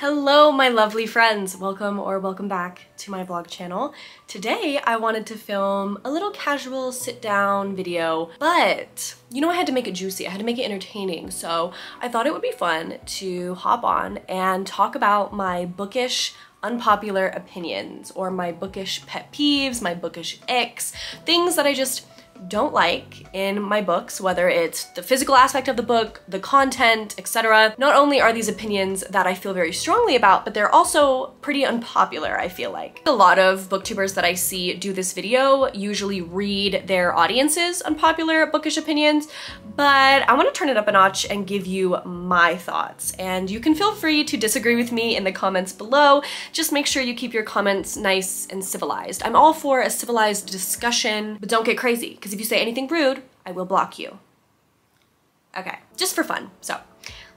Hello, my lovely friends. Welcome back to my vlog channel. Today, I wanted to film a little casual sit-down video, but you know I had to make it juicy. I had to make it entertaining, so I thought it would be fun to hop on and talk about my bookish unpopular opinions, or my bookish pet peeves, my bookish icks, things that I just don't like in my books, whether it's the physical aspect of the book, the content, etc. Not only are these opinions that I feel very strongly about, but they're also pretty unpopular, I feel like. A lot of booktubers that I see do this video usually read their audience's unpopular bookish opinions, but I want to turn it up a notch and give you my thoughts. And you can feel free to disagree with me in the comments below. Just make sure you keep your comments nice and civilized. I'm all for a civilized discussion, but don't get crazy, because if you say anything rude, I will block you. Okay, just for fun. So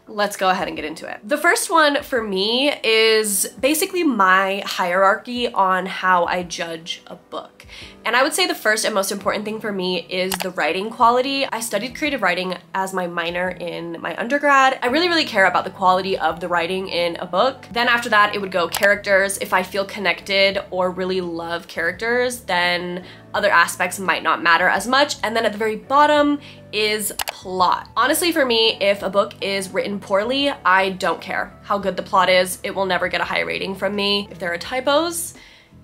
let's go ahead and get into it. The first one for me is basically my hierarchy on how I judge a book. And I would say the first and most important thing for me is the writing quality. I studied creative writing as my minor in my undergrad. I really care about the quality of the writing in a book. Then after that, it would go characters. If I feel connected or really love characters, then other aspects might not matter as much. And then at the very bottom is plot. Honestly, for me, if a book is written poorly, I don't care how good the plot is. It will never get a high rating from me. If there are typos,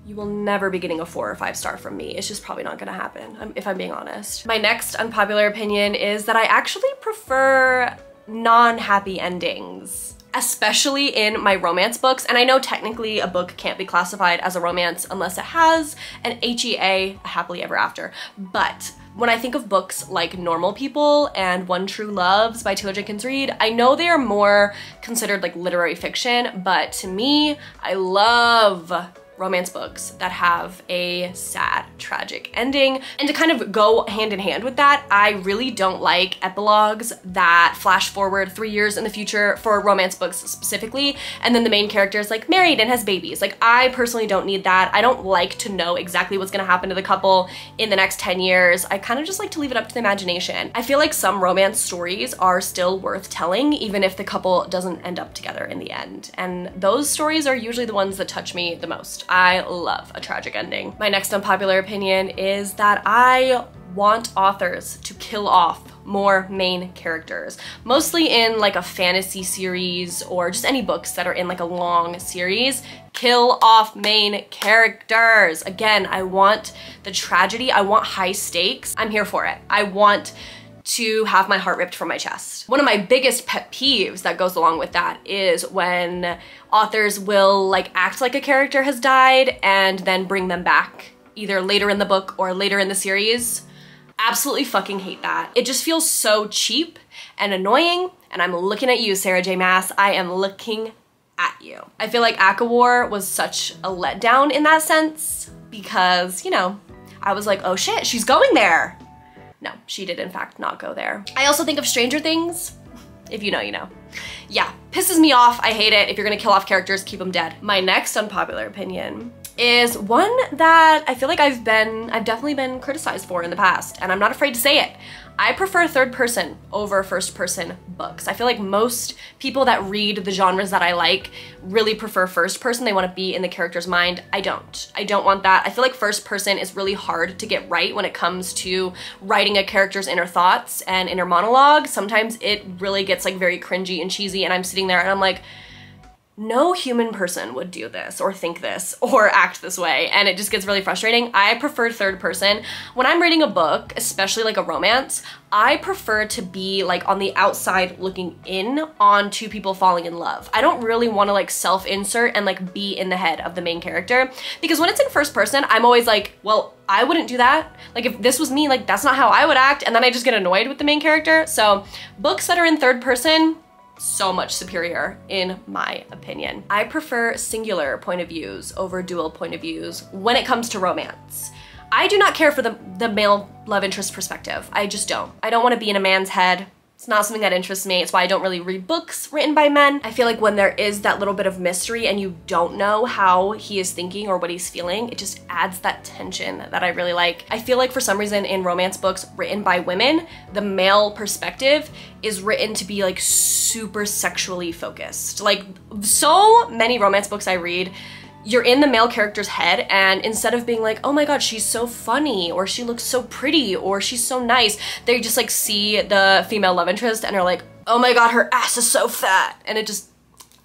you will never be getting a 4 or 5 star from me. It's just probably not gonna happen, if I'm being honest. My next unpopular opinion is that I actually prefer non-happy endings, especially in my romance books. And I know technically a book can't be classified as a romance unless it has an HEA, a happily ever after. But when I think of books like Normal People and One True Loves by Taylor Jenkins Reid, I know they are more considered like literary fiction, but to me, I love romance books that have a sad, tragic ending. And to kind of go hand in hand with that, I really don't like epilogues that flash forward 3 years in the future for romance books specifically, and then the main character is like married and has babies. Like, I personally don't need that. I don't like to know exactly what's gonna happen to the couple in the next 10 years. I kind of just like to leave it up to the imagination. I feel like some romance stories are still worth telling, even if the couple doesn't end up together in the end. And those stories are usually the ones that touch me the most. I love a tragic ending. My next unpopular opinion is that I want authors to kill off more main characters, mostly in like a fantasy series or just any books that are in like a long series. Kill off main characters. Again, I want the tragedy. I want high stakes. I'm here for it. I want to have my heart ripped from my chest. One of my biggest pet peeves that goes along with that is when authors will like act like a character has died and then bring them back either later in the book or later in the series. Absolutely fucking hate that. It just feels so cheap and annoying, and I'm looking at you, Sarah J. Maas. I am looking at you. I feel like ACOWAR was such a letdown in that sense because, you know, I was like, oh shit, she's going there. No, she did in fact not go there. I also think of Stranger Things. If you know, you know. Yeah, pisses me off. I hate it. If you're gonna kill off characters, keep them dead. My next unpopular opinion is one that I feel like I've definitely been criticized for in the past, and I'm not afraid to say it. I prefer third person over first person books. I feel like most people that read the genres that I like really prefer first person. They want to be in the character's mind. I don't want that. I feel like first person is really hard to get right when it comes to writing a character's inner thoughts and inner monologue. Sometimes it really gets like very cringy and cheesy, and I'm sitting there and I'm like, no human person would do this or think this or act this way, and it just gets really frustrating. I prefer third person. When I'm reading a book, especially like a romance, I prefer to be like on the outside looking in on two people falling in love. I don't really want to like self-insert and like be in the head of the main character, because when it's in first person, I'm always like, well, I wouldn't do that. Like, if this was me, like that's not how I would act, and then I just get annoyed with the main character. So books that are in third person, so much superior in my opinion. I prefer singular point of views over dual point of views when it comes to romance. I do not care for the male love interest perspective. I just don't. I don't want to be in a man's head. It's not something that interests me. It's why I don't really read books written by men. I feel like when there is that little bit of mystery and you don't know how he is thinking or what he's feeling, it just adds that tension that I really like. I feel like for some reason in romance books written by women, the male perspective is written to be like super sexually focused. Like so many romance books I read, you're in the male character's head, and instead of being like, oh my god, she's so funny, or she looks so pretty, or she's so nice, they just like see the female love interest and are like, oh my god, her ass is so fat. And it just,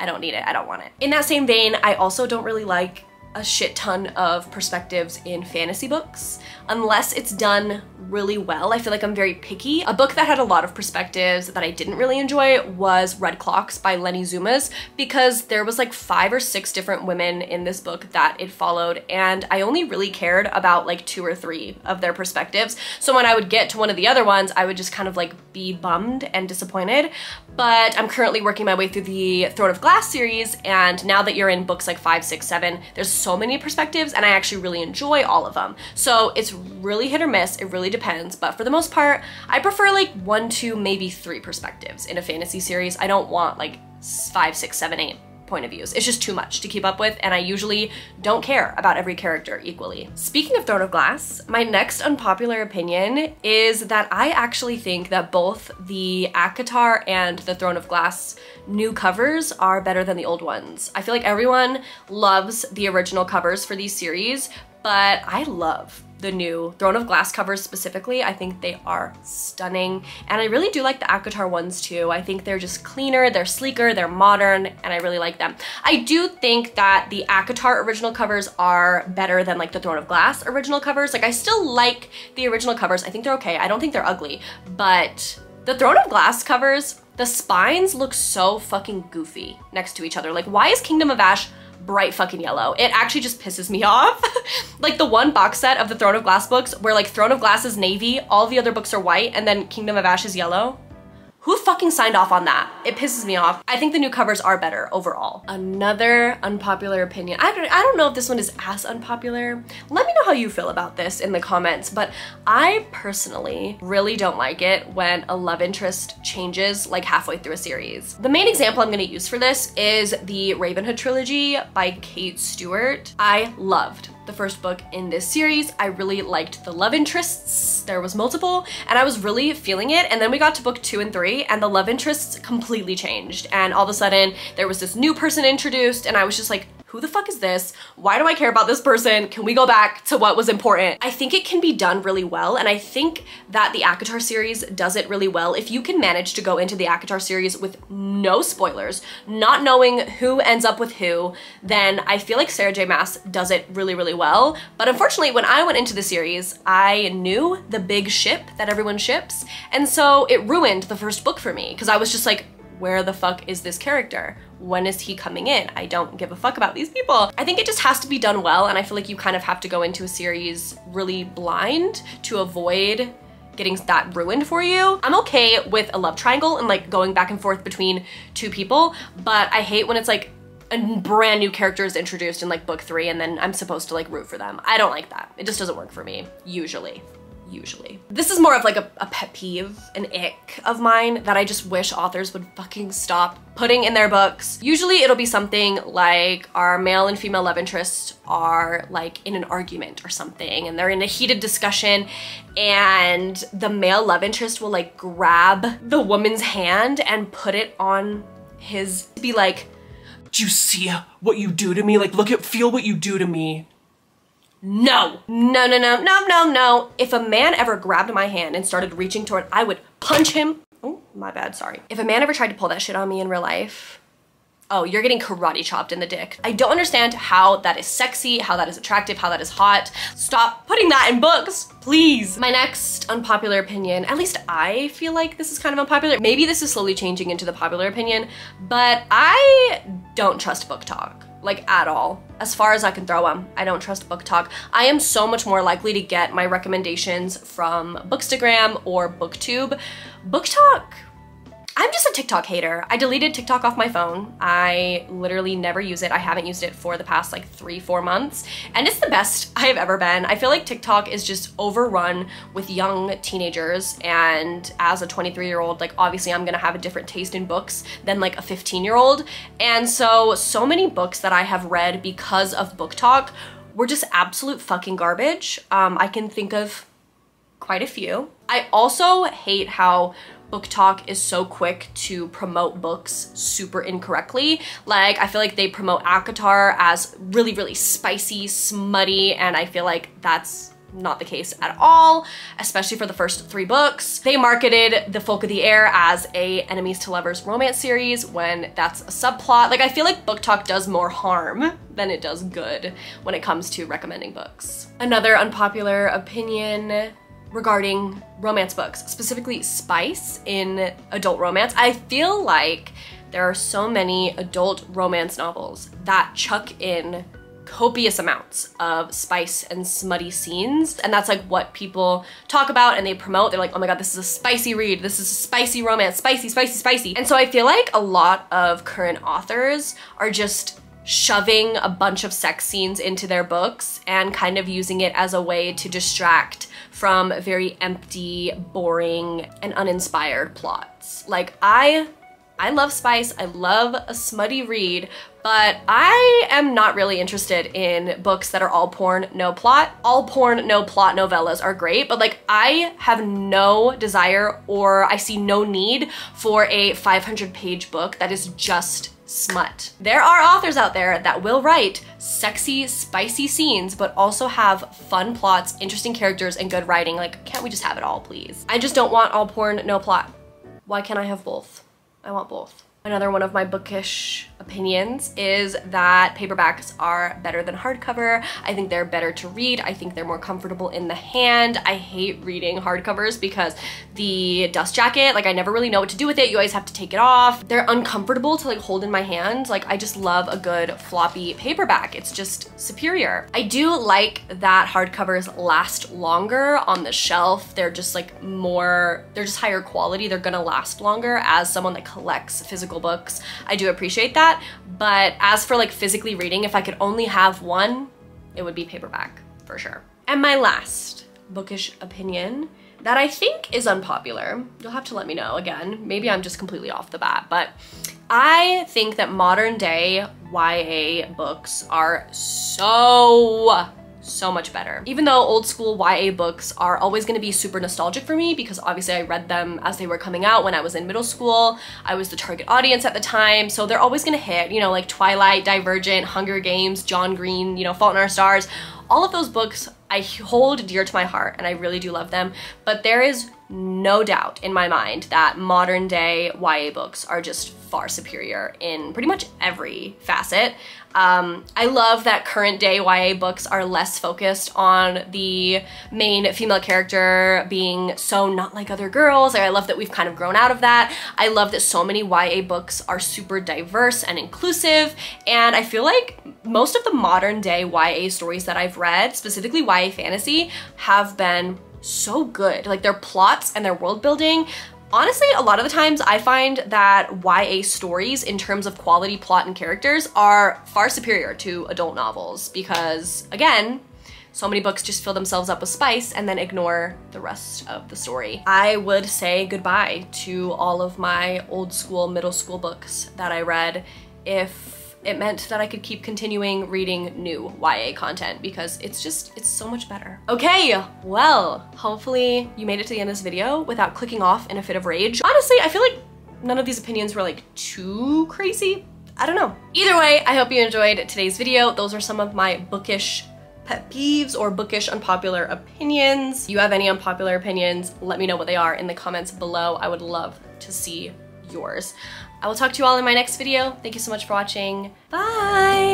I don't need it, I don't want it. In that same vein, I also don't really like a shit ton of perspectives in fantasy books unless it's done really well. I feel like I'm very picky. A book that had a lot of perspectives that I didn't really enjoy was Red Clocks by Lenny Zumas, because there was like 5 or 6 different women in this book that it followed, and I only really cared about like 2 or 3 of their perspectives. So when I would get to one of the other ones, I would just kind of like be bummed and disappointed. But I'm currently working my way through the Throne of Glass series, and now that you're in books like 5, 6, 7, there's so many perspectives and I actually really enjoy all of them. So it's really hit or miss, it really depends, but for the most part, I prefer like 1, 2, maybe 3 perspectives in a fantasy series. I don't want like 5, 6, 7, 8 point of views. It's just too much to keep up with, and I usually don't care about every character equally. Speaking of Throne of Glass, my next unpopular opinion is that I actually think that both the ACOTAR and the Throne of Glass new covers are better than the old ones. I feel like everyone loves the original covers for these series, but I love the new Throne of Glass covers specifically. I think they are stunning, and I really do like the ACOTAR ones too. I think they're just cleaner, they're sleeker, they're modern, and I really like them. I do think that the ACOTAR original covers are better than like the Throne of Glass original covers. Like I still like the original covers. I think they're okay. I don't think they're ugly, but the Throne of Glass covers, the spines look so fucking goofy next to each other. Like why is Kingdom of Ash bright fucking yellow? It actually just pisses me off. Like the one box set of the Throne of Glass books where like Throne of Glass is navy, all the other books are white, and then Kingdom of Ash is yellow. Who fucking signed off on that? It pisses me off. I think the new covers are better overall. Another unpopular opinion. I don't know if this one is as unpopular. Let me know how you feel about this in the comments, but I personally really don't like it when a love interest changes like halfway through a series. The main example I'm gonna use for this is the Ravenhood trilogy by Kate Stewart. I loved the first book in this series. I really liked the love interests. There was multiple, and I was really feeling it. And then we got to book 2 and 3, and the love interests completely changed. And all of a sudden, there was this new person introduced, and I was just like, who the fuck is this? Why do I care about this person? Can we go back to what was important? I think it can be done really well, and I think that the ACOTAR series does it really well. If you can manage to go into the ACOTAR series with no spoilers, not knowing who ends up with who, then I feel like Sarah J Maas does it really, really well. But unfortunately, when I went into the series, I knew the big ship that everyone ships, and so it ruined the first book for me, because I was just like, where the fuck is this character? When is he coming in? I don't give a fuck about these people. I think it just has to be done well, and I feel like you kind of have to go into a series really blind to avoid getting that ruined for you. I'm okay with a love triangle and like going back and forth between 2 people, but I hate when it's like a brand new character is introduced in like book 3 and then I'm supposed to like root for them. I don't like that. It just doesn't work for me, usually. This is more of like a pet peeve, an ick of mine that I just wish authors would fucking stop putting in their books. Usually it'll be something like our male and female love interests are like in an argument or something, and they're in a heated discussion, and the male love interest will like grab the woman's hand and put it on his, be like, do you see what you do to me? Like, feel what you do to me. No. If a man ever grabbed my hand and started reaching toward, I would punch him. Oh, my bad, sorry. If a man ever tried to pull that shit on me in real life, oh, you're getting karate chopped in the dick. I don't understand how that is sexy, how that is attractive, how that is hot. Stop putting that in books, please. My next unpopular opinion, at least I feel like this is kind of unpopular. Maybe this is slowly changing into the popular opinion, but I don't trust book talk. Like at all. As far as I can throw them, I don't trust book talk. I am so much more likely to get my recommendations from Bookstagram or BookTube. Book talk, I'm just a TikTok hater. I deleted TikTok off my phone. I literally never use it. I haven't used it for the past like 3-4 months, and it's the best I have ever been. I feel like TikTok is just overrun with young teenagers, and as a 23-year-old, like obviously I'm gonna have a different taste in books than like a 15-year-old. And so many books that I have read because of BookTok were just absolute fucking garbage. I can think of quite a few. I also hate how BookTok is so quick to promote books super incorrectly. Like, I feel like they promote ACOTAR as really, really spicy, smutty, and I feel like that's not the case at all, especially for the first 3 books. They marketed The Folk of the Air as a enemies to lovers romance series when that's a subplot. Like, I feel like BookTok does more harm than it does good when it comes to recommending books. Another unpopular opinion regarding romance books, specifically spice in adult romance. I feel like there are so many adult romance novels that chuck in copious amounts of spice and smutty scenes, and that's like what people talk about and they promote. They're like, oh my god, this is a spicy read, this is a spicy romance, spicy, spicy, spicy. And so I feel like a lot of current authors are just shoving a bunch of sex scenes into their books and kind of using it as a way to distract from very empty, boring, and uninspired plots. Like, I love spice, I love a smutty read, but I am not really interested in books that are all porn, no plot. All porn, no plot novellas are great, but like, I have no desire, or I see no need for a 500-page book that is just smut. There are authors out there that will write sexy, spicy scenes, but also have fun plots, interesting characters, and good writing. Like, can't we just have it all, please? I just don't want all porn, no plot. Why can't I have both? I want both. Another one of my bookish opinions is that paperbacks are better than hardcover. I think they're better to read. I think they're more comfortable in the hand. I hate reading hardcovers because the dust jacket, like, I never really know what to do with it. You always have to take it off. They're uncomfortable to like hold in my hand. Like, I just love a good floppy paperback. It's just superior. I do like that hardcovers last longer on the shelf. They're just like they're just higher quality. They're gonna last longer. As someone that collects physical books, I do appreciate that. But as for like physically reading, if I could only have one, it would be paperback for sure. And my last bookish opinion that I think is unpopular, you'll have to let me know again, maybe I'm just completely off the bat, but I think that modern day YA books are so much better. Even though old school YA books are always gonna be super nostalgic for me, because obviously I read them as they were coming out when I was in middle school. I was the target audience at the time, so they're always gonna hit, you know, like Twilight, Divergent, Hunger Games, John Green, you know, Fault in Our Stars. All of those books I hold dear to my heart, and I really do love them, but there is no doubt in my mind that modern day YA books are just far superior in pretty much every facet. I love that current day YA books are less focused on the main female character being so not like other girls. I love that we've kind of grown out of that. I love that so many YA books are super diverse and inclusive, and I feel like most of the modern day YA stories that I've read, specifically YA fantasy, have been so good. Like, their plots and their world building. Honestly, a lot of the times I find that YA stories in terms of quality, plot, and characters are far superior to adult novels because, again, so many books just fill themselves up with spice and then ignore the rest of the story. I would say goodbye to all of my old school, middle school books that I read if it meant that I could keep continuing reading new YA content, because it's so much better. Okay, well, hopefully you made it to the end of this video without clicking off in a fit of rage. Honestly, I feel like none of these opinions were like too crazy. I don't know. Either way, I hope you enjoyed today's video. Those are some of my bookish pet peeves or bookish unpopular opinions. If you have any unpopular opinions, let me know what they are in the comments below. I would love to see yours. I will talk to you all in my next video. Thank you so much for watching. Bye!